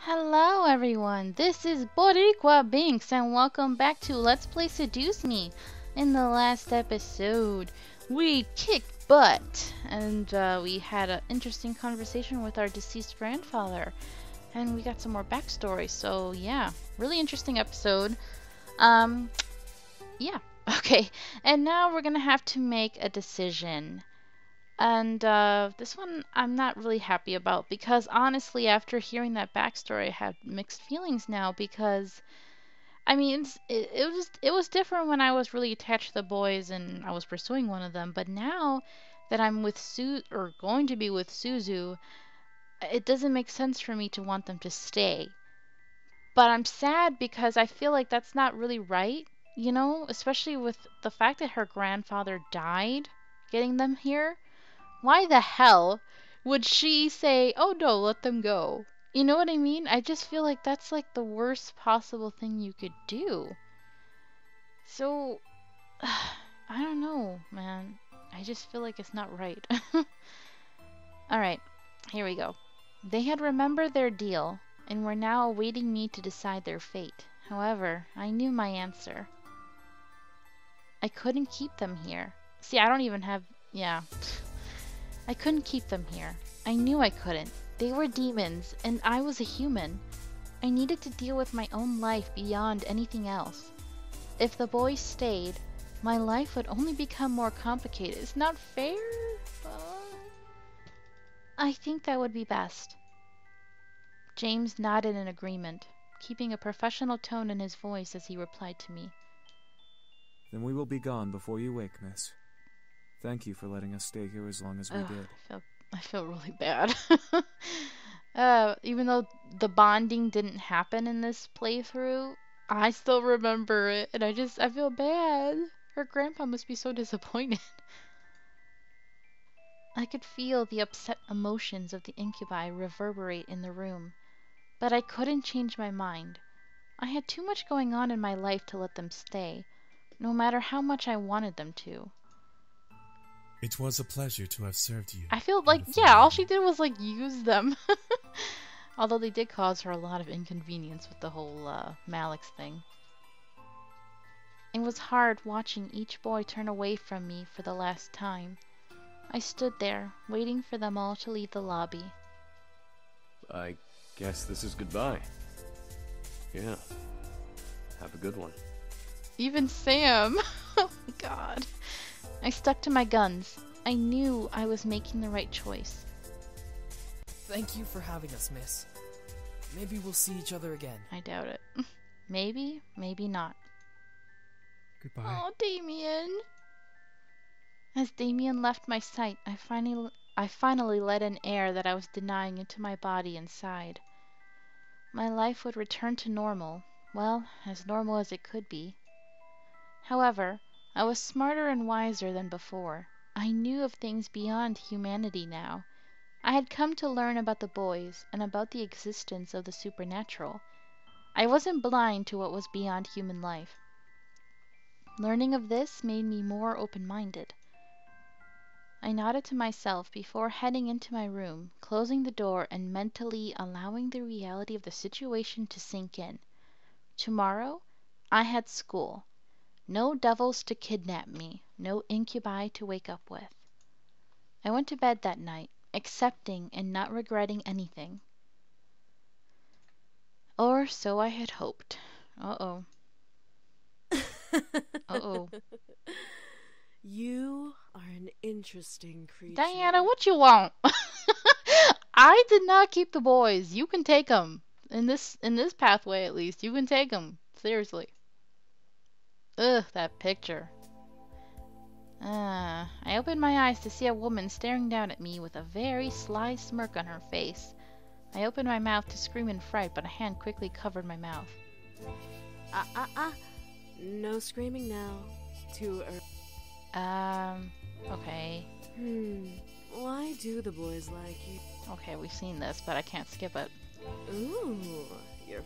Hello everyone, this is Boricua Binks and welcome back to Let's Play Seduce Me. In the last episode, we kicked butt and we had an interesting conversation with our deceased grandfather. And we got some more backstory, so yeah, really interesting episode. Yeah, okay. And now we're gonna have to make a decision. And this one I'm not really happy about because honestly, after hearing that backstory, I have mixed feelings now because I mean it was different when I was really attached to the boys and I was pursuing one of them, but now that I'm with going to be with Suzu, it doesn't make sense for me to want them to stay. But I'm sad because I feel like that's not really right, you know, especially with the fact that her grandfather died getting them here. Why the hell would she say, "Oh no, let them go"? You know what I mean? I just feel like that's like the worst possible thing you could do. So, I don't know, man. I just feel like it's not right. Alright, here we go. They had remembered their deal and were now awaiting me to decide their fate. However, I knew my answer. I couldn't keep them here. See, I don't even have... yeah. I couldn't keep them here. I knew I couldn't. They were demons, and I was a human. I needed to deal with my own life beyond anything else. If the boys stayed, my life would only become more complicated. It's not fair. I think that would be best. James nodded in agreement, keeping a professional tone in his voice as he replied to me. Then we will be gone before you wake, miss. Thank you for letting us stay here as long as we did. I feel really bad. Even though the bonding didn't happen in this playthrough, I still remember it, and I feel bad. Her grandpa must be so disappointed. I could feel the upset emotions of the incubi reverberate in the room, but I couldn't change my mind. I had too much going on in my life to let them stay, no matter how much I wanted them to. It was a pleasure to have served you. I feel like, yeah, all she did was, like, use them. Although they did cause her a lot of inconvenience with the whole, Malix thing. It was hard watching each boy turn away from me for the last time. I stood there, waiting for them all to leave the lobby. I guess this is goodbye. Yeah. Have a good one. Even Sam! Oh my god. I stuck to my guns. I knew I was making the right choice. Thank you for having us, miss. Maybe we'll see each other again. I doubt it. Maybe, maybe not. Goodbye. Oh, Damien! As Damien left my sight, I finally let in air that I was denying into my body and sighed. My life would return to normal. Well, as normal as it could be. However, I was smarter and wiser than before. I knew of things beyond humanity now. I had come to learn about the boys and about the existence of the supernatural. I wasn't blind to what was beyond human life. Learning of this made me more open-minded. I nodded to myself before heading into my room, closing the door and mentally allowing the reality of the situation to sink in. Tomorrow, I had school. No devils to kidnap me, no incubi to wake up with. I went to bed that night, accepting and not regretting anything. Or so I had hoped. Uh-oh. Uh-oh. You are an interesting creature. Diana, what you want? I did not keep the boys. You can take them. In this pathway, at least. You can take them. Seriously. Ugh, that picture. I opened my eyes to see a woman staring down at me with a very sly smirk on her face. I opened my mouth to scream in fright, but a hand quickly covered my mouth. No screaming now. Too early. Okay. Why do the boys like you? Okay, we've seen this, but I can't skip it. Ooh, you're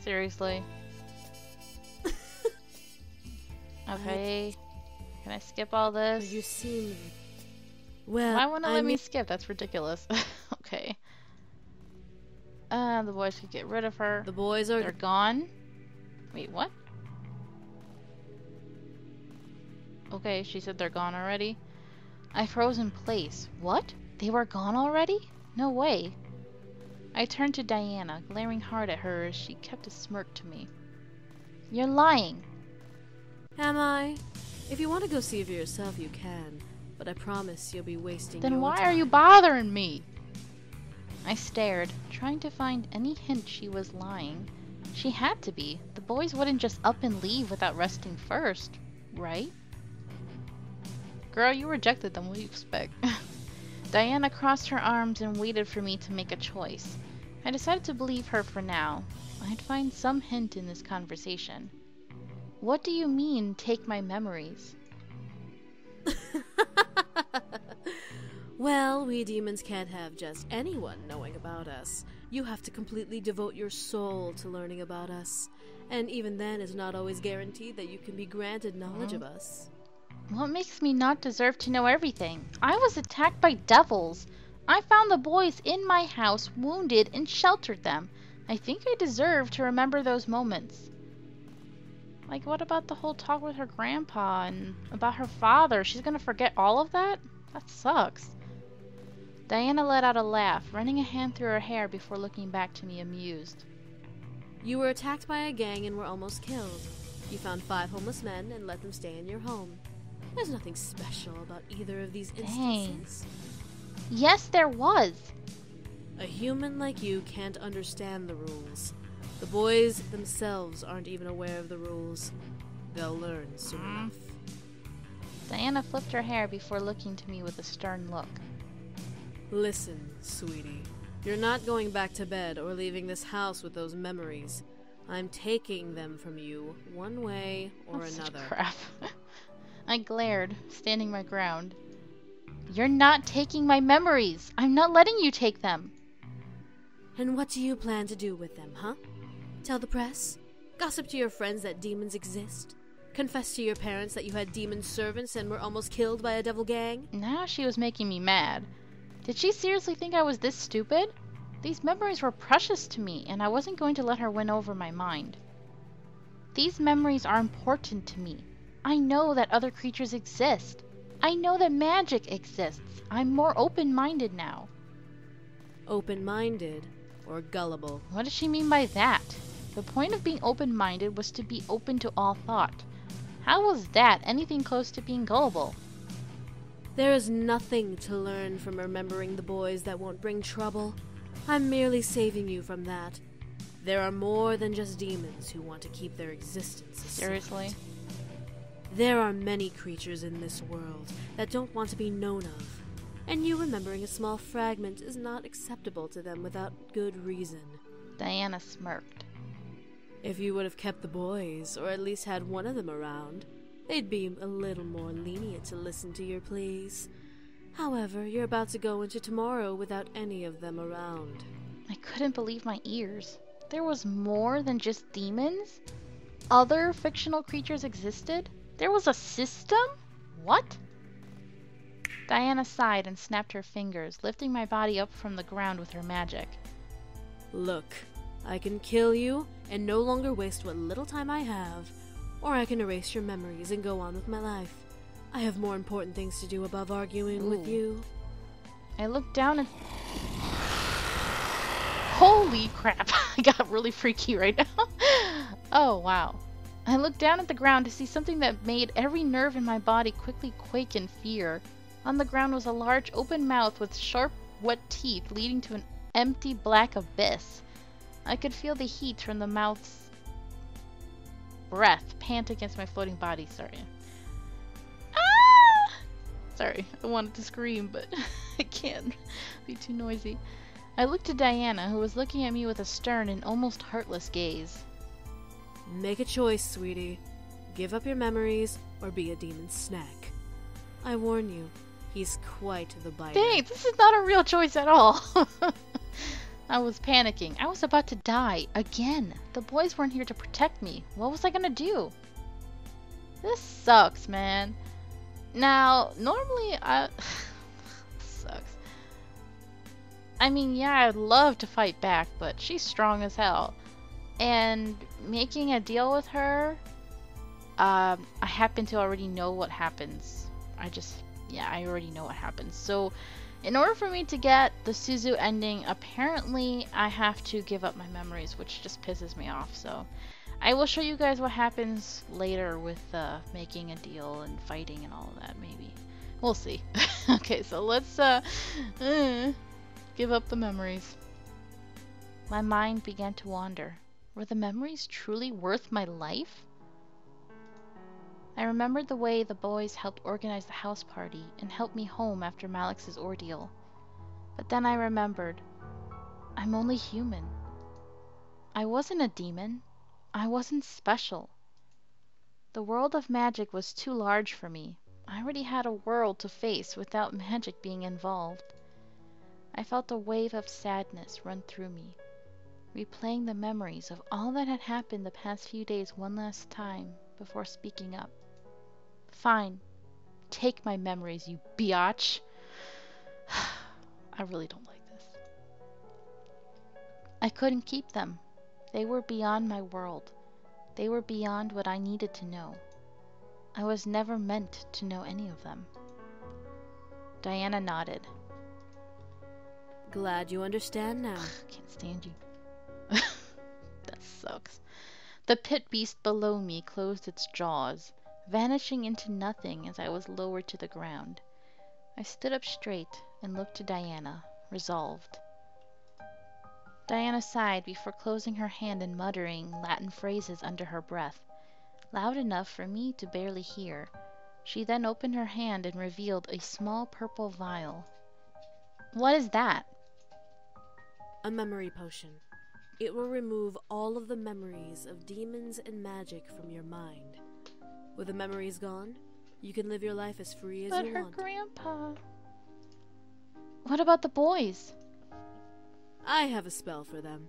Seriously? Okay. Can I skip all this? You seem Well, Why won't it let me skip? That's ridiculous. Okay. The boys could get rid of her. The boys are... They're gone? Wait, what? Okay, she said they're gone already. I froze in place. What? They were gone already? No way. I turned to Diana, glaring hard at her as she kept a smirk to me. You're lying. Am I? If you want to go see for yourself, you can. But I promise you'll be wasting your Then why time. are you bothering me? I stared, trying to find any hint she was lying. She had to be. The boys wouldn't just up and leave without resting first, right? Girl, you rejected them. What do you expect? Diana crossed her arms and waited for me to make a choice. I decided to believe her for now. I'd find some hint in this conversation. What do you mean, take my memories? Well, we demons can't have just anyone knowing about us. You have to completely devote your soul to learning about us. And even then, it's not always guaranteed that you can be granted knowledge of us. What makes me not deserve to know everything? I was attacked by devils. I found the boys in my house, wounded, and sheltered them. I think I deserve to remember those moments. Like, what about the whole talk with her grandpa and about her father? She's gonna forget all of that? That sucks. Diana let out a laugh, running a hand through her hair before looking back to me amused. You were attacked by a gang and were almost killed. You found 5 homeless men and let them stay in your home. There's nothing special about either of these instances. Yes, there was. A human like you can't understand the rules. The boys themselves aren't even aware of the rules. They'll learn soon enough. Diana flipped her hair before looking to me with a stern look. Listen, sweetie. You're not going back to bed or leaving this house with those memories. I'm taking them from you one way or another. Crap. I glared, standing my ground. You're not taking my memories. I'm not letting you take them. And what do you plan to do with them, huh? Tell the press? Gossip to your friends that demons exist? Confess to your parents that you had demon servants and were almost killed by a devil gang? Now she was making me mad. Did she seriously think I was this stupid? These memories were precious to me, and I wasn't going to let her win over my mind. These memories are important to me. I know that other creatures exist. I know that magic exists. I'm more open-minded now. Open-minded or gullible? What does she mean by that? The point of being open-minded was to be open to all thought. How was that anything close to being gullible? There is nothing to learn from remembering the boys that won't bring trouble. I'm merely saving you from that. There are more than just demons who want to keep their existence a secret. Seriously? There are many creatures in this world that don't want to be known of, and you remembering a small fragment is not acceptable to them without good reason. Diana smirked. If you would have kept the boys, or at least had one of them around, they'd be a little more lenient to listen to your pleas. However, you're about to go into tomorrow without any of them around. I couldn't believe my ears. There was more than just demons? Other fictional creatures existed? There was a system? What? Diana sighed and snapped her fingers, lifting my body up from the ground with her magic. Look, I can kill you and no longer waste what little time I have, or I can erase your memories and go on with my life. I have more important things to do above arguing with you. I looked down and... Holy crap! I got really freaky right now. Oh, wow. I looked down at the ground to see something that made every nerve in my body quickly quake in fear. On the ground was a large open mouth with sharp, wet teeth leading to an empty black abyss. I could feel the heat from the mouth's breath pant against my floating body. Sorry. Ah! Sorry, I wanted to scream, but I can't be too noisy. I looked at Diana, who was looking at me with a stern and almost heartless gaze. Make a choice, sweetie. Give up your memories, or be a demon snack. I warn you, he's quite the biter. Dang, this is not a real choice at all. I was panicking. I was about to die. Again. The boys weren't here to protect me. What was I gonna do? This sucks, man. Now, normally I mean, yeah, I'd love to fight back, but she's strong as hell. And making a deal with her, I happen to already know what happens. I already know what happens. So, in order for me to get the Suzu ending, apparently I have to give up my memories, which just pisses me off. So, I will show you guys what happens later with making a deal and fighting and all of that, maybe. We'll see. Okay, so let's give up the memories. My mind began to wander. Were the memories truly worth my life? I remembered the way the boys helped organize the house party and helped me home after Malix's ordeal. But then I remembered, I'm only human. I wasn't a demon. I wasn't special. The world of magic was too large for me. I already had a world to face without magic being involved. I felt a wave of sadness run through me, replaying the memories of all that had happened the past few days one last time before speaking up. Fine. Take my memories, you biatch. I really don't like this. I couldn't keep them. They were beyond my world. They were beyond what I needed to know. I was never meant to know any of them. Diana nodded. Glad you understand now. Can't stand you. That sucks. The pit beast below me closed its jaws, vanishing into nothing as I was lowered to the ground. I stood up straight and looked to Diana, resolved. Diana sighed before closing her hand and muttering Latin phrases under her breath, loud enough for me to barely hear. She then opened her hand and revealed a small purple vial. What is that? A memory potion. It will remove all of the memories of demons and magic from your mind. With the memories gone, you can live your life as free as But you her want. grandpa. What about the boys? I have a spell for them.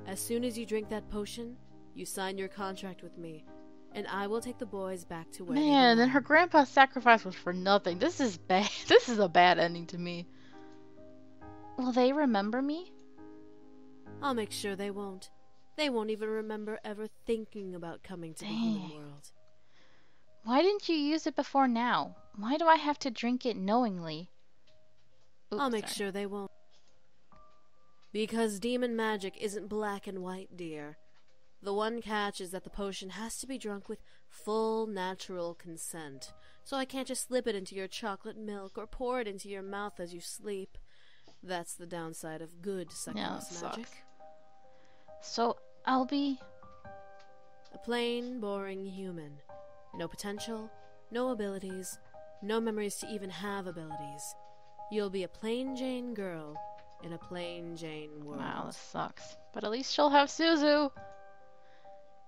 As soon as you drink that potion, you sign your contract with me, and I will take the boys back to where they Man, belong. and her grandpa's sacrifice was for nothing. This is bad. This is a bad ending to me. Will they remember me? I'll make sure they won't. They won't even remember ever thinking about coming to the human Dang. world. Why didn't you use it before now? Why do I have to drink it knowingly? Oops, I'll make sorry. sure they won't. Because demon magic isn't black and white, dear. The one catch is that the potion has to be drunk with full natural consent. So I can't just slip it into your chocolate milk or pour it into your mouth as you sleep. That's the downside of good succubus Yeah, it magic. sucks. So I'll be... A plain, boring human. No potential, no abilities, no memories to even have abilities. You'll be a plain Jane girl in a plain Jane world. Wow, this sucks. But at least she'll have Suzu!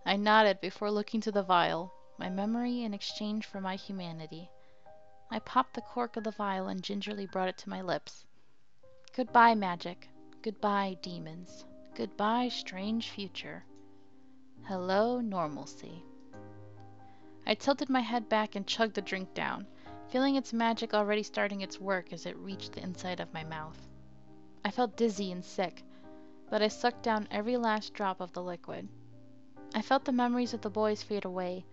I nodded before looking to the vial, my memory in exchange for my humanity. I popped the cork of the vial and gingerly brought it to my lips. Goodbye, magic. Goodbye, demons. Goodbye, strange future. Hello, normalcy. I tilted my head back and chugged the drink down, feeling its magic already starting its work as it reached the inside of my mouth. I felt dizzy and sick, but I sucked down every last drop of the liquid. I felt the memories of the boys fade away.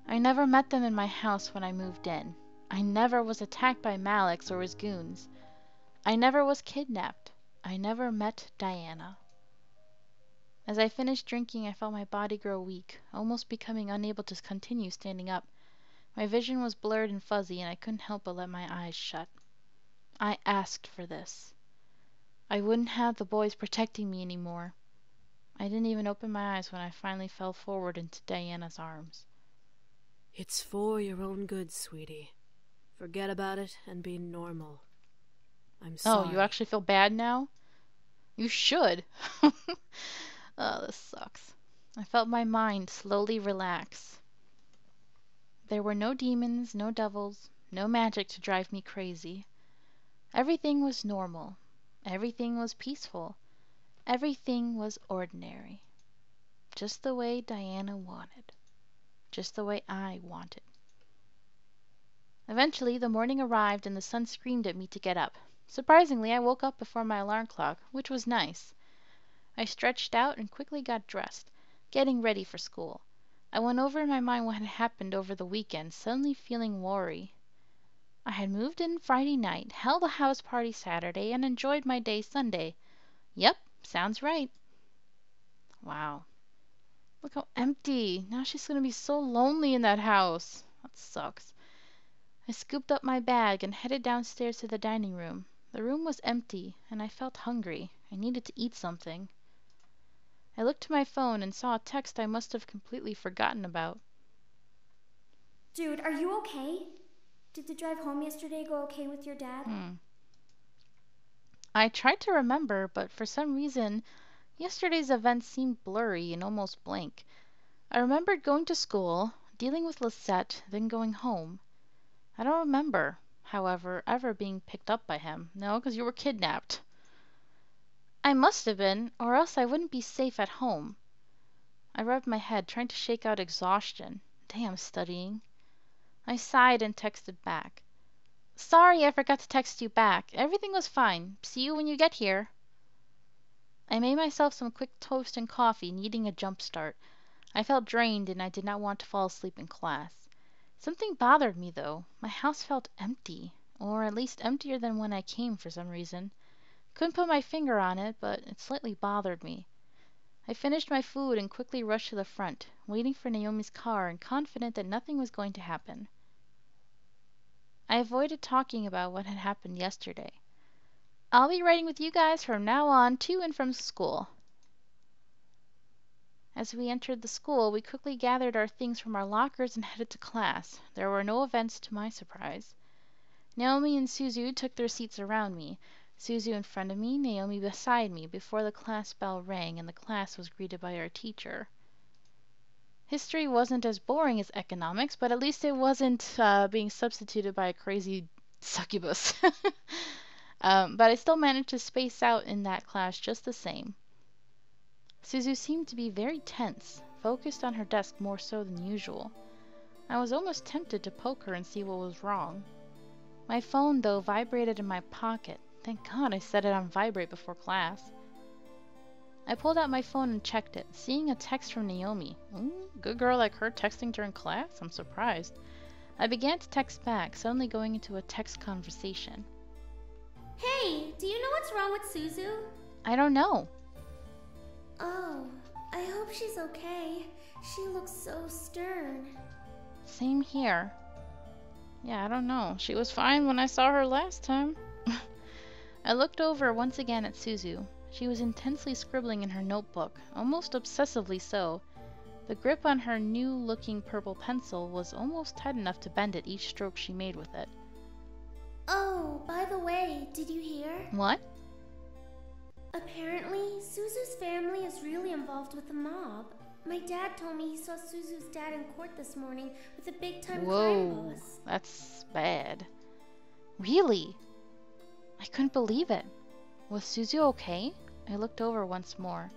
I never met them in my house when I moved in. I never was attacked by Malix or his goons. I never was kidnapped. I never met Diana. As I finished drinking, I felt my body grow weak, almost becoming unable to continue standing up. My vision was blurred and fuzzy, and I couldn't help but let my eyes shut. I asked for this. I wouldn't have the boys protecting me anymore. I didn't even open my eyes when I finally fell forward into Diana's arms. It's for your own good, sweetie. Forget about it and be normal. I'm sorry. Oh, you actually feel bad now? You should. Oh, this sucks. I felt my mind slowly relax. There were no demons, no devils, no magic to drive me crazy. Everything was normal. Everything was peaceful. Everything was ordinary. Just the way Diana wanted. Just the way I wanted. Eventually, the morning arrived and the sun screamed at me to get up. Surprisingly, I woke up before my alarm clock, which was nice. I stretched out and quickly got dressed, getting ready for school. I went over in my mind what had happened over the weekend, suddenly feeling worry. I had moved in Friday night, held a house party Saturday, and enjoyed my day Sunday. Yep, sounds right. Wow. Look how empty. Now she's gonna be so lonely in that house. That sucks. I scooped up my bag and headed downstairs to the dining room. The room was empty, and I felt hungry. I needed to eat something. I looked to my phone and saw a text I must have completely forgotten about. Dude, are you okay? Did the drive home yesterday go okay with your dad? I tried to remember, but for some reason, yesterday's events seemed blurry and almost blank. I remembered going to school, dealing with Lisette, then going home. I don't remember, however, ever being picked up by him. No, because you were kidnapped. I must have been, or else I wouldn't be safe at home. I rubbed my head, trying to shake out exhaustion. Damn studying. I sighed and texted back. Sorry I forgot to text you back. Everything was fine. See you when you get here. I made myself some quick toast and coffee, needing a jump start. I felt drained and I did not want to fall asleep in class. Something bothered me, though. My house felt empty, or at least emptier than when I came for some reason. Couldn't put my finger on it, but it slightly bothered me. I finished my food and quickly rushed to the front, waiting for Naomi's car and confident that nothing was going to happen. I avoided talking about what had happened yesterday. I'll be riding with you guys from now on to and from school. As we entered the school, we quickly gathered our things from our lockers and headed to class. There were no events to my surprise. Naomi and Suzu took their seats around me, Suzu in front of me, Naomi beside me, before the class bell rang and the class was greeted by our teacher. History wasn't as boring as economics, but at least it wasn't being substituted by a crazy succubus. But I still managed to space out in that class just the same. Suzu seemed to be very tense, focused on her desk more so than usual. I was almost tempted to poke her and see what was wrong. My phone, though, vibrated in my pocket. Thank God I set it on vibrate before class. I pulled out my phone and checked it, seeing a text from Naomi. Good girl like her texting during class? I'm surprised. I began to text back, suddenly going into a text conversation. Hey, do you know what's wrong with Suzu? I don't know. Oh, I hope she's okay. She looks so stern. Same here. Yeah, I don't know. She was fine when I saw her last time. I looked over once again at Suzu. She was intensely scribbling in her notebook, almost obsessively so. The grip on her new-looking purple pencil was almost tight enough to bend at each stroke she made with it. Oh, by the way, did you hear? What? Apparently, Suzu's family is really involved with the mob. My dad told me he saw Suzu's dad in court this morning with a big-time crime boss. That's bad. Really? I couldn't believe it. Was Suzu okay? I looked over once more.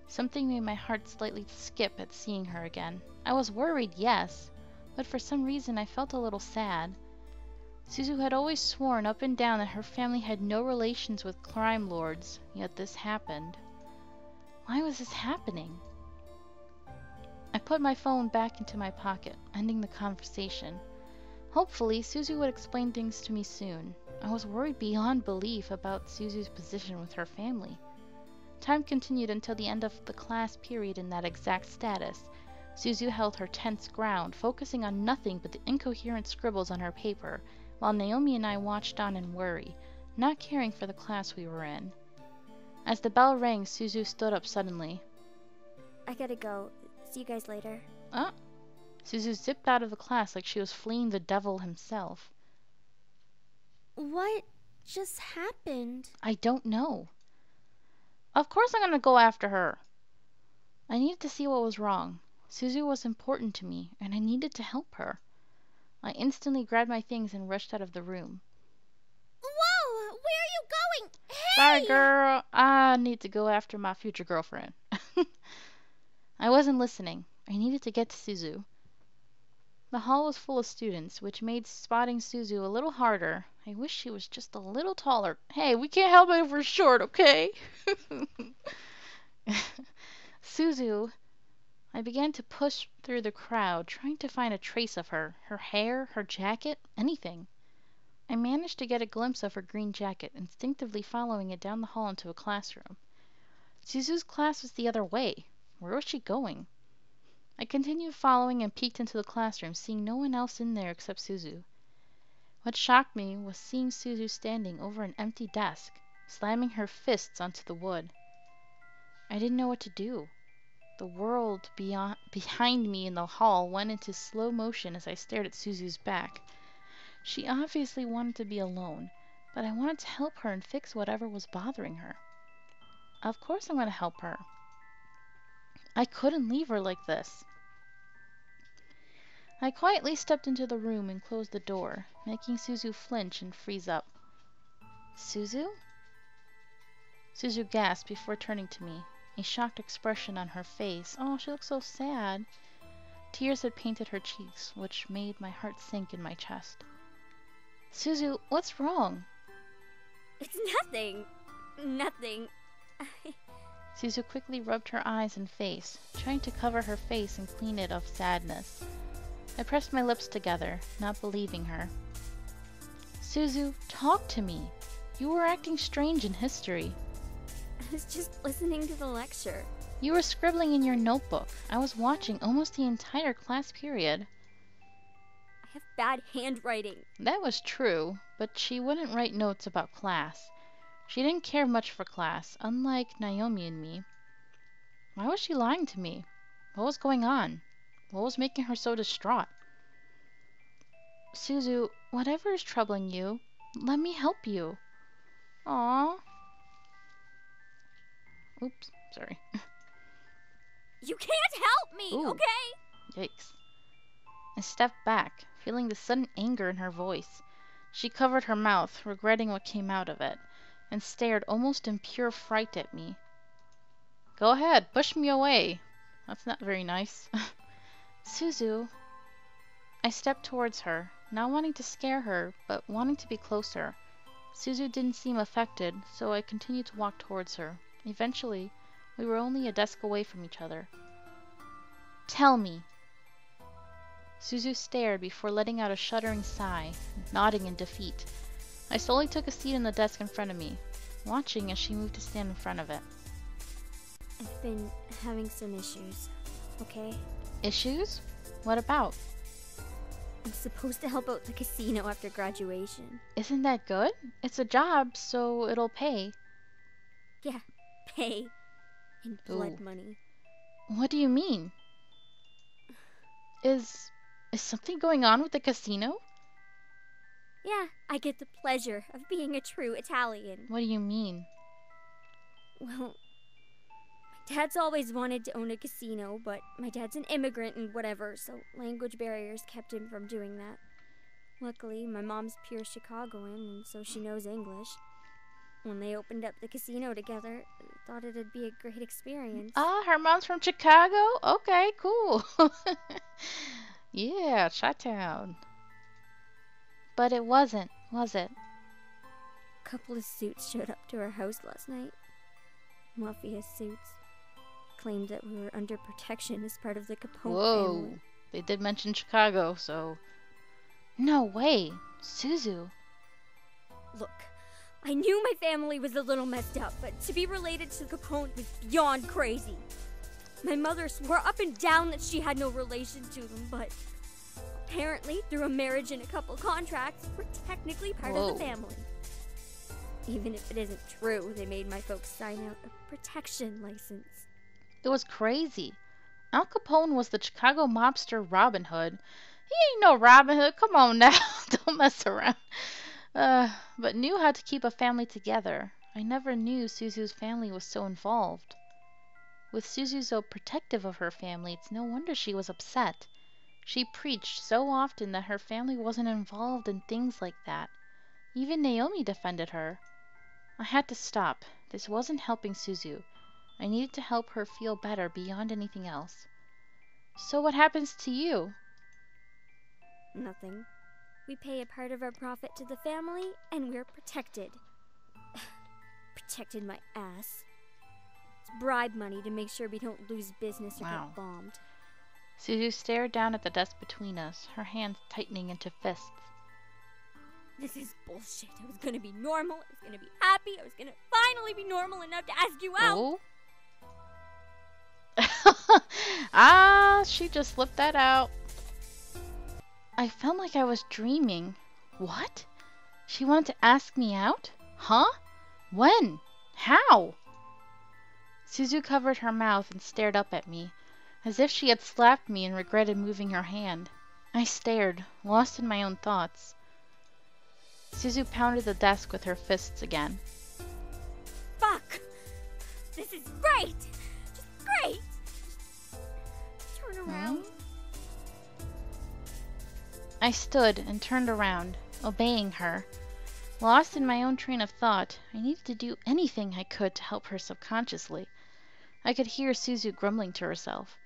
Something made my heart slightly skip at seeing her again. I was worried, yes, but for some reason I felt a little sad. Suzu had always sworn up and down that her family had no relations with crime lords, yet this happened. Why was this happening? I put my phone back into my pocket, ending the conversation. Hopefully, Suzu would explain things to me soon. I was worried beyond belief about Suzu's position with her family. Time continued until the end of the class period in that exact status. Suzu held her tense ground, focusing on nothing but the incoherent scribbles on her paper, while Naomi and I watched on in worry, not caring for the class we were in. As the bell rang, Suzu stood up suddenly. I gotta go. See you guys later. Suzu zipped out of the class like she was fleeing the devil himself. What just happened? I don't know. Of course I'm gonna go after her. I needed to see what was wrong. Suzu was important to me, and I needed to help her. I instantly grabbed my things and rushed out of the room. Whoa! Where are you going? Hey! Sorry, girl. I need to go after my future girlfriend. I wasn't listening. I needed to get to Suzu. The hall was full of students, which made spotting Suzu a little harder. I wish she was just a little taller. Hey, we can't help it if we're short, okay? Suzu, I began to push through the crowd, trying to find a trace of her. Her hair, her jacket, anything. I managed to get a glimpse of her green jacket, instinctively following it down the hall into a classroom. Suzu's class was the other way. Where was she going? I continued following and peeked into the classroom, seeing no one else in there except Suzu. What shocked me was seeing Suzu standing over an empty desk, slamming her fists onto the wood. I didn't know what to do. The world behind me in the hall went into slow motion as I stared at Suzu's back. She obviously wanted to be alone, but I wanted to help her and fix whatever was bothering her. Of course I'm going to help her. I couldn't leave her like this. I quietly stepped into the room and closed the door, making Suzu flinch and freeze up. Suzu? Suzu gasped before turning to me, a shocked expression on her face. Oh, she looked so sad. Tears had painted her cheeks, which made my heart sink in my chest. Suzu, what's wrong? It's nothing. Nothing. Suzu quickly rubbed her eyes and face, trying to cover her face and clean it of sadness. I pressed my lips together, not believing her. Suzu, talk to me. You were acting strange in history. I was just listening to the lecture. You were scribbling in your notebook. I was watching almost the entire class period. I have bad handwriting. That was true, but she wouldn't write notes about class. She didn't care much for class, unlike Naomi and me. Why was she lying to me? What was going on? What was making her so distraught? Suzu, whatever is troubling you, let me help you. Aww. Oops, sorry. You can't help me, Ooh. okay? Yikes. I stepped back, feeling the sudden anger in her voice. She covered her mouth, regretting what came out of it, and stared almost in pure fright at me. Go ahead, push me away. That's not very nice. Suzu. I stepped towards her, not wanting to scare her, but wanting to be closer. Suzu didn't seem affected, so I continued to walk towards her. Eventually, we were only a desk away from each other. Tell me. Suzu stared before letting out a shuddering sigh, nodding in defeat. I slowly took a seat on the desk in front of me, watching as she moved to stand in front of it. I've been having some issues, okay? Issues? What about? I'm supposed to help out the casino after graduation. Isn't that good? It's a job, so it'll pay. Yeah, pay. And blood Ooh. money. What do you mean? Is something going on with the casino? Yeah, I get the pleasure of being a true Italian. What do you mean? Well, my dad's always wanted to own a casino, but my dad's an immigrant and whatever, so language barriers kept him from doing that. Luckily, my mom's pure Chicagoan, and so she knows English. When they opened up the casino together, I thought it'd be a great experience. Ah, her mom's from Chicago? Okay, cool. Yeah, Chi-Town. But it wasn't, was it? A couple of suits showed up to our house last night. Mafia suits. Claimed that we were under protection as part of the Capone family. Whoa. They did mention Chicago, so... No way. Suzu. Look, I knew my family was a little messed up, but to be related to Capone was beyond crazy. My mother swore up and down that she had no relation to them, but apparently, through a marriage and a couple contracts, we're technically part of the family. Even if it isn't true, they made my folks sign out a protection license. It was crazy. Al Capone was the Chicago mobster Robin Hood. He ain't no Robin Hood. Come on now. Don't mess around. But knew how to keep a family together. I never knew Suzu's family was so involved. With Suzu so protective of her family, it's no wonder she was upset. She preached so often that her family wasn't involved in things like that. Even Naomi defended her. I had to stop. This wasn't helping Suzu. I needed to help her feel better beyond anything else. So what happens to you? Nothing. We pay a part of our profit to the family, and we're protected. Protected my ass. It's bribe money to make sure we don't lose business or get bombed. Suzu stared down at the desk between us, her hands tightening into fists. This is bullshit. I was gonna be normal. I was gonna be happy. I was gonna finally be normal enough to ask you out. Oh. She just slipped that out. I felt like I was dreaming. What? She wanted to ask me out? Huh? When? How? Suzu covered her mouth and stared up at me, as if she had slapped me and regretted moving her hand. I stared, lost in my own thoughts. Suzu pounded the desk with her fists again. Fuck! This is great! Just great! Turn around. I stood and turned around, obeying her. Lost in my own train of thought, I needed to do anything I could to help her subconsciously. I could hear Suzu grumbling to herself.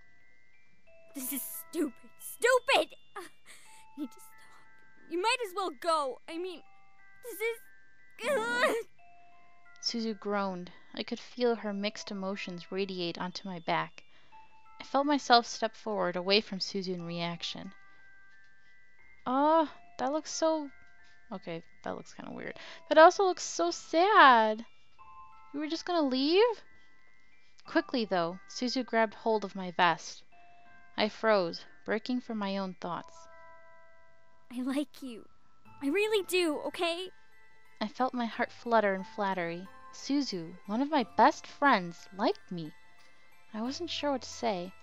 This is stupid. Stupid! Need to stop. You might as well go. I mean, this is... Suzu groaned. I could feel her mixed emotions radiate onto my back. I felt myself step forward, away from Suzu in reaction. Oh, that looks so... Okay, that looks kind of weird. But it also looks so sad. You were just gonna leave? Quickly, though, Suzu grabbed hold of my vest. I froze, breaking from my own thoughts. I like you. I really do, okay? I felt my heart flutter in flattery. Suzu, one of my best friends, liked me. I wasn't sure what to say.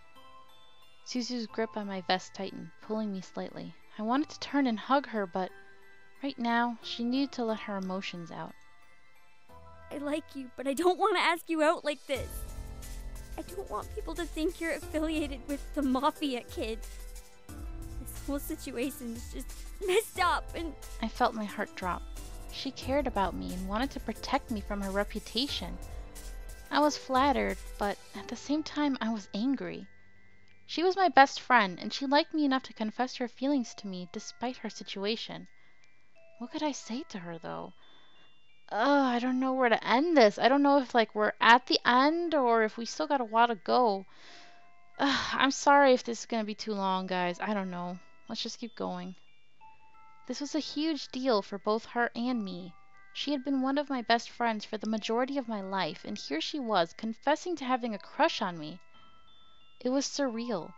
Suzu's grip on my vest tightened, pulling me slightly. I wanted to turn and hug her, but right now, she needed to let her emotions out. I like you, but I don't want to ask you out like this. I don't want people to think you're affiliated with the Mafia kid. This whole situation is just messed up and... I felt my heart drop. She cared about me and wanted to protect me from her reputation. I was flattered, but at the same time I was angry. She was my best friend, and she liked me enough to confess her feelings to me despite her situation. What could I say to her, though? I don't know where to end this. I don't know if, we're at the end or if we still got a while to go. I'm sorry if this is going to be too long, guys. I don't know. Let's just keep going. This was a huge deal for both her and me. She had been one of my best friends for the majority of my life, and here she was, confessing to having a crush on me. It was surreal,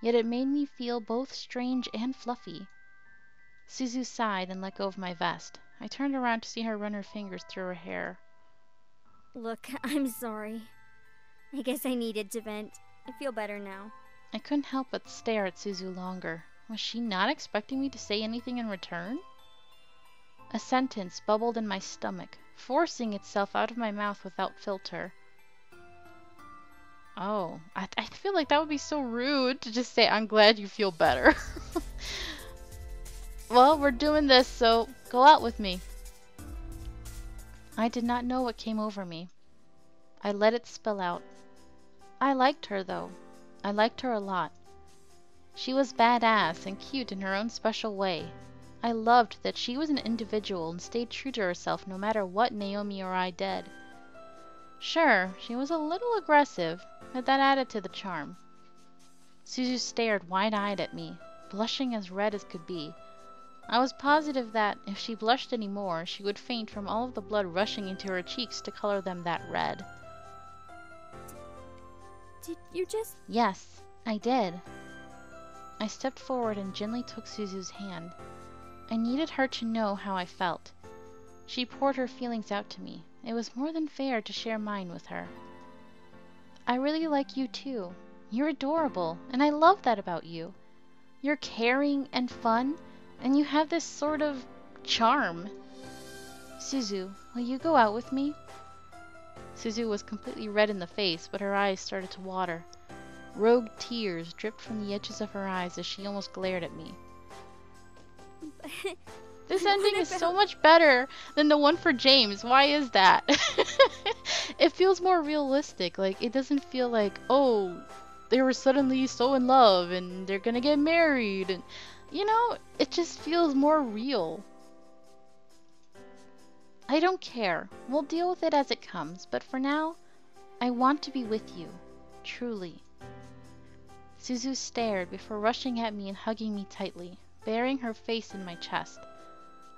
yet it made me feel both strange and fluffy. Suzu sighed and let go of my vest. I turned around to see her run her fingers through her hair. Look, I'm sorry. I guess I needed to vent. I feel better now. I couldn't help but stare at Suzu longer. Was she not expecting me to say anything in return? A sentence bubbled in my stomach, forcing itself out of my mouth without filter. Oh, I feel like that would be so rude to just say, I'm glad you feel better. Well, we're doing this, so go out with me. I did not know what came over me. I let it spill out. I liked her, though. I liked her a lot. She was badass and cute in her own special way. I loved that she was an individual and stayed true to herself no matter what Naomi or I did. Sure, she was a little aggressive, but that added to the charm. Suzu stared wide-eyed at me, blushing as red as could be. I was positive that, if she blushed any more, she would faint from all of the blood rushing into her cheeks to color them that red. Did you just... Yes, I did. I stepped forward and gently took Suzu's hand. I needed her to know how I felt. She poured her feelings out to me. It was more than fair to share mine with her. I really like you too. You're adorable, and I love that about you. You're caring and fun, and you have this sort of charm. Suzu, will you go out with me? Suzu was completely red in the face, but her eyes started to water. Rogue tears dripped from the edges of her eyes as she almost glared at me. This ending is so much better than the one for James. Why is that? It feels more realistic. It doesn't feel like, oh, they were suddenly so in love and they're gonna get married. And You know, it just feels more real. I don't care. We'll deal with it as it comes, but for now, I want to be with you. Truly. Suzu stared before rushing at me and hugging me tightly, burying her face in my chest.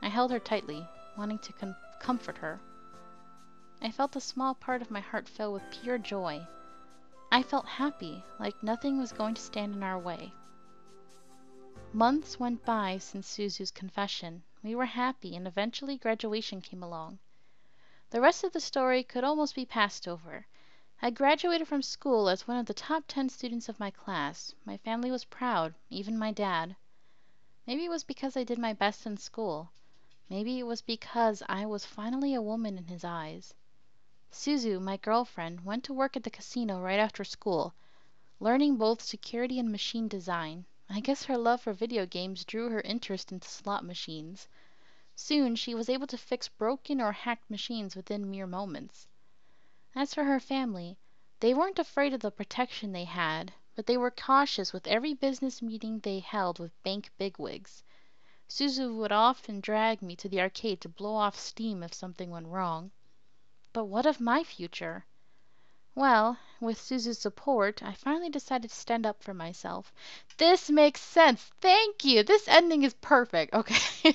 I held her tightly, wanting to comfort her. I felt a small part of my heart fill with pure joy. I felt happy, like nothing was going to stand in our way. Months went by since Suzu's confession. We were happy, and eventually graduation came along. The rest of the story could almost be passed over. I graduated from school as one of the top 10 students of my class. My family was proud, even my dad. Maybe it was because I did my best in school. Maybe it was because I was finally a woman in his eyes. Suzu, my girlfriend, went to work at the casino right after school, learning both security and machine design. I guess her love for video games drew her interest into slot machines. Soon she was able to fix broken or hacked machines within mere moments. As for her family, they weren't afraid of the protection they had, but they were cautious with every business meeting they held with bank bigwigs. Suzu would often drag me to the arcade to blow off steam if something went wrong. But what of my future? Well, with Suzu's support, I finally decided to stand up for myself. This makes sense. Thank you. This ending is perfect. Okay.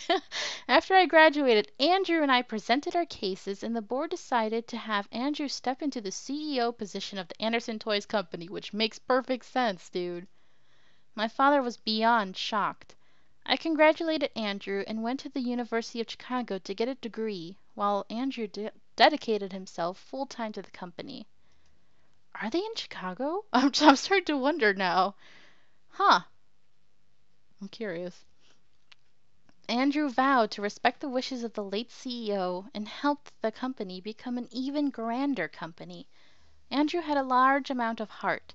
After I graduated, Andrew and I presented our cases, and the board decided to have Andrew step into the CEO position of the Anderson Toys Company, which makes perfect sense, dude. My father was beyond shocked. I congratulated Andrew and went to the University of Chicago to get a degree, while Andrew dedicated himself full-time to the company. Are they in Chicago? I'm starting to wonder now. Huh. I'm curious. Andrew vowed to respect the wishes of the late CEO and helped the company become an even grander company. Andrew had a large amount of heart,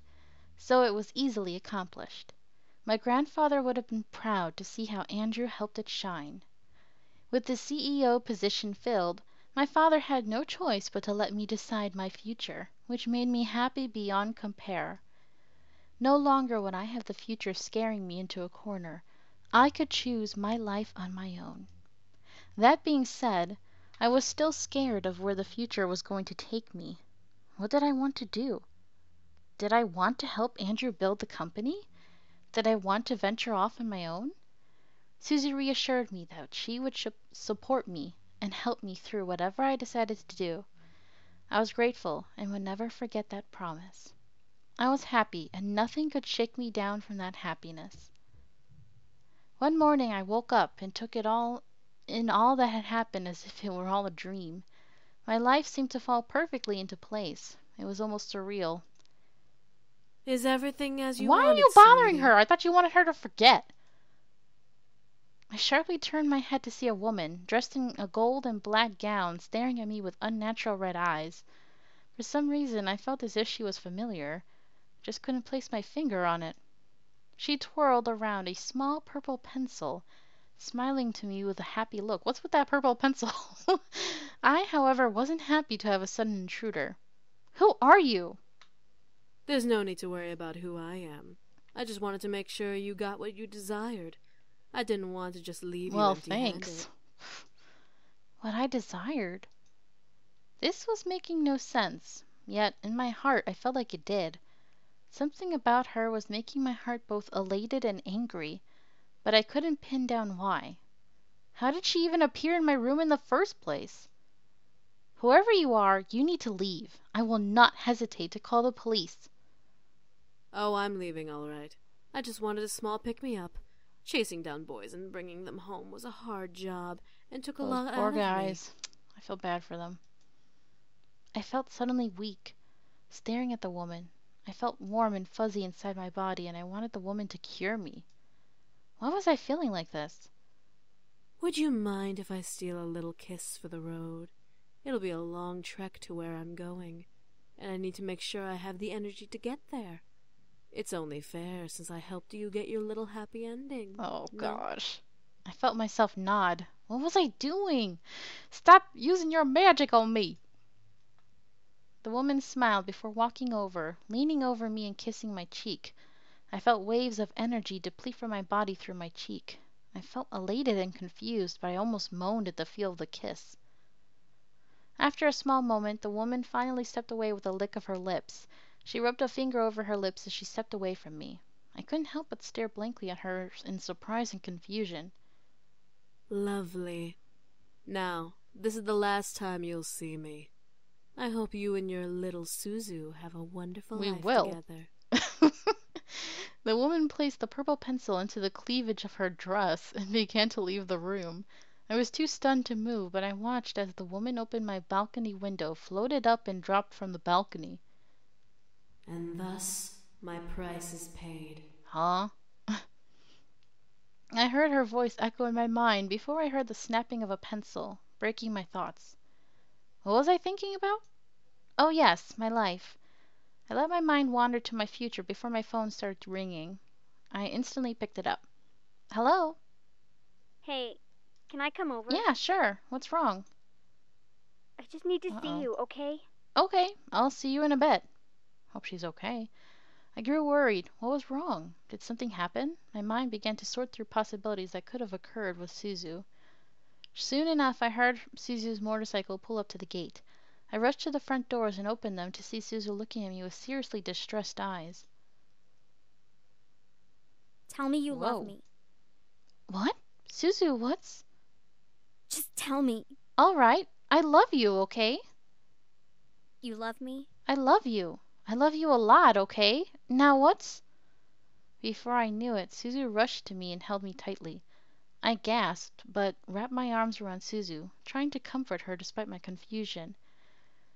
so it was easily accomplished. My grandfather would have been proud to see how Andrew helped it shine. With the CEO position filled, my father had no choice but to let me decide my future, which made me happy beyond compare. No longer would I have the future scaring me into a corner. I could choose my life on my own. That being said, I was still scared of where the future was going to take me. What did I want to do? Did I want to help Andrew build the company? Did I want to venture off on my own? Suzy reassured me that she would support me and help me through whatever I decided to do. I was grateful and would never forget that promise. I was happy, and nothing could shake me down from that happiness. One morning I woke up and took it all that had happened as if it were all a dream. My life seemed to fall perfectly into place. It was almost surreal. Is everything as you Why wanted, are you bothering sweetie? her? I thought you wanted her to forget. I sharply turned my head to see a woman, dressed in a gold and black gown, staring at me with unnatural red eyes. For some reason, I felt as if she was familiar. Just couldn't place my finger on it. She twirled around a small purple pencil, smiling to me with a happy look. What's with that purple pencil? I, however, wasn't happy to have a sudden intruder. Who are you? There's no need to worry about who I am. I just wanted to make sure you got what you desired. I didn't want to just leave you Well, empty-handed. thanks. What I desired. This was making no sense, yet in my heart I felt like it did. Something about her was making my heart both elated and angry, but I couldn't pin down why. How did she even appear in my room in the first place? Whoever you are, you need to leave. I will not hesitate to call the police. Oh, I'm leaving all right. I just wanted a small pick-me-up. Chasing down boys and bringing them home was a hard job and took a Those lot poor out of me. guys. I feel bad for them. I felt suddenly weak, staring at the woman. I felt warm and fuzzy inside my body, and I wanted the woman to cure me. Why was I feeling like this? Would you mind if I steal a little kiss for the road? It'll be a long trek to where I'm going, and I need to make sure I have the energy to get there. It's only fair since I helped you get your little happy ending. Oh, No? gosh. I felt myself nod. What was I doing? Stop using your magic on me. The woman smiled before walking over, leaning over me and kissing my cheek. I felt waves of energy deplete from my body through my cheek. I felt elated and confused, but I almost moaned at the feel of the kiss. After a small moment, the woman finally stepped away with a lick of her lips. She rubbed a finger over her lips as she stepped away from me. I couldn't help but stare blankly at her in surprise and confusion. Lovely. Now, this is the last time you'll see me. I hope you and your little Suzu have a wonderful life together. The woman placed the purple pencil into the cleavage of her dress and began to leave the room. I was too stunned to move, but I watched as the woman opened my balcony window, floated up, and dropped from the balcony. And thus, my price is paid. Huh? I heard her voice echo in my mind before I heard the snapping of a pencil, breaking my thoughts. What was I thinking about? Oh yes, my life. I let my mind wander to my future before my phone started ringing. I instantly picked it up. Hello? Hey, can I come over? Yeah, sure. What's wrong? I just need to see you, okay? Okay, I'll see you in a bit. Hope she's okay. I grew worried. What was wrong? Did something happen? My mind began to sort through possibilities that could have occurred with Suzu. Soon enough, I heard Suzu's motorcycle pull up to the gate. I rushed to the front doors and opened them to see Suzu looking at me with seriously distressed eyes. Tell me you love me. What? Suzu, what's... Just tell me. All right. I love you, okay? You love me? I love you. I love you a lot, okay? Now what's... Before I knew it, Suzu rushed to me and held me tightly. I gasped, but wrapped my arms around Suzu, trying to comfort her despite my confusion.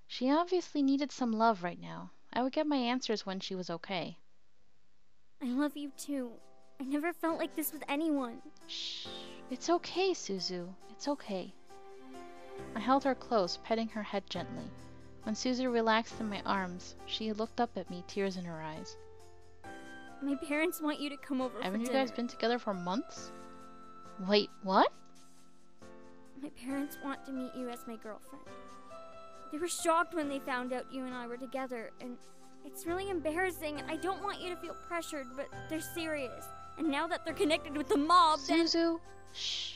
She obviously needed some love right now. I would get my answers when she was okay. I love you too. I never felt like this with anyone. Shh. It's okay, Suzu. It's okay. I held her close, petting her head gently. When Suzu relaxed in my arms, she looked up at me, tears in her eyes. My parents want you to come over for dinner. Haven't you guys been together for months? Wait, what? My parents want to meet you as my girlfriend. They were shocked when they found out you and I were together, and it's really embarrassing. I don't want you to feel pressured, but they're serious. And now that they're connected with the mob, Suzu! Shh.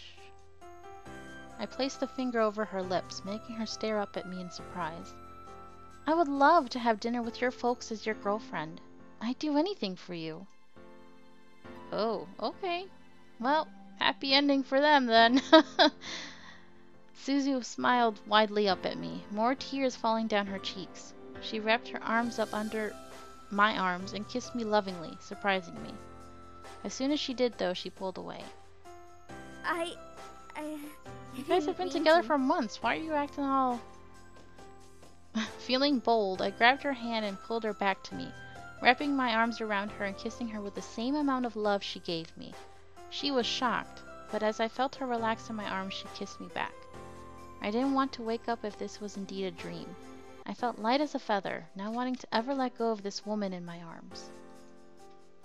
I placed a finger over her lips, making her stare up at me in surprise. I would love to have dinner with your folks as your girlfriend. I'd do anything for you. Oh, okay. Well, happy ending for them then. Suzu smiled widely up at me, more tears falling down her cheeks. She wrapped her arms up under my arms and kissed me lovingly, surprising me. As soon as she did, though, she pulled away. You guys have been together for months. Why are you acting all... Feeling bold, I grabbed her hand and pulled her back to me, wrapping my arms around her and kissing her with the same amount of love she gave me. She was shocked, but as I felt her relax in my arms, she kissed me back. I didn't want to wake up if this was indeed a dream. I felt light as a feather, not wanting to ever let go of this woman in my arms.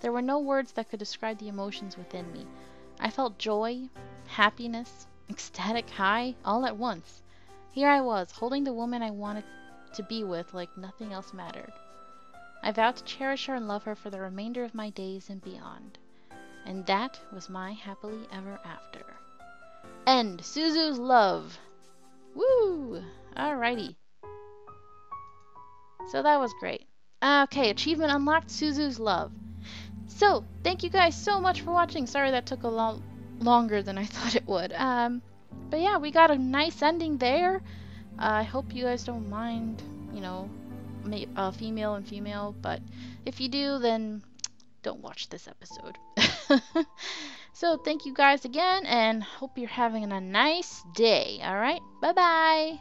There were no words that could describe the emotions within me. I felt joy, happiness, ecstatic high, all at once. Here I was, holding the woman I wanted to be with like nothing else mattered. I vowed to cherish her and love her for the remainder of my days and beyond. And that was my happily ever after. End. Suzu's love. Woo! Alrighty. So that was great. Okay, achievement unlocked, Suzu's love. So, thank you guys so much for watching. Sorry that took a lot longer than I thought it would. But yeah, we got a nice ending there. I hope you guys don't mind, you know, female and female, but if you do, then don't watch this episode. So, thank you guys again, and hope you're having a nice day, alright? Bye-bye!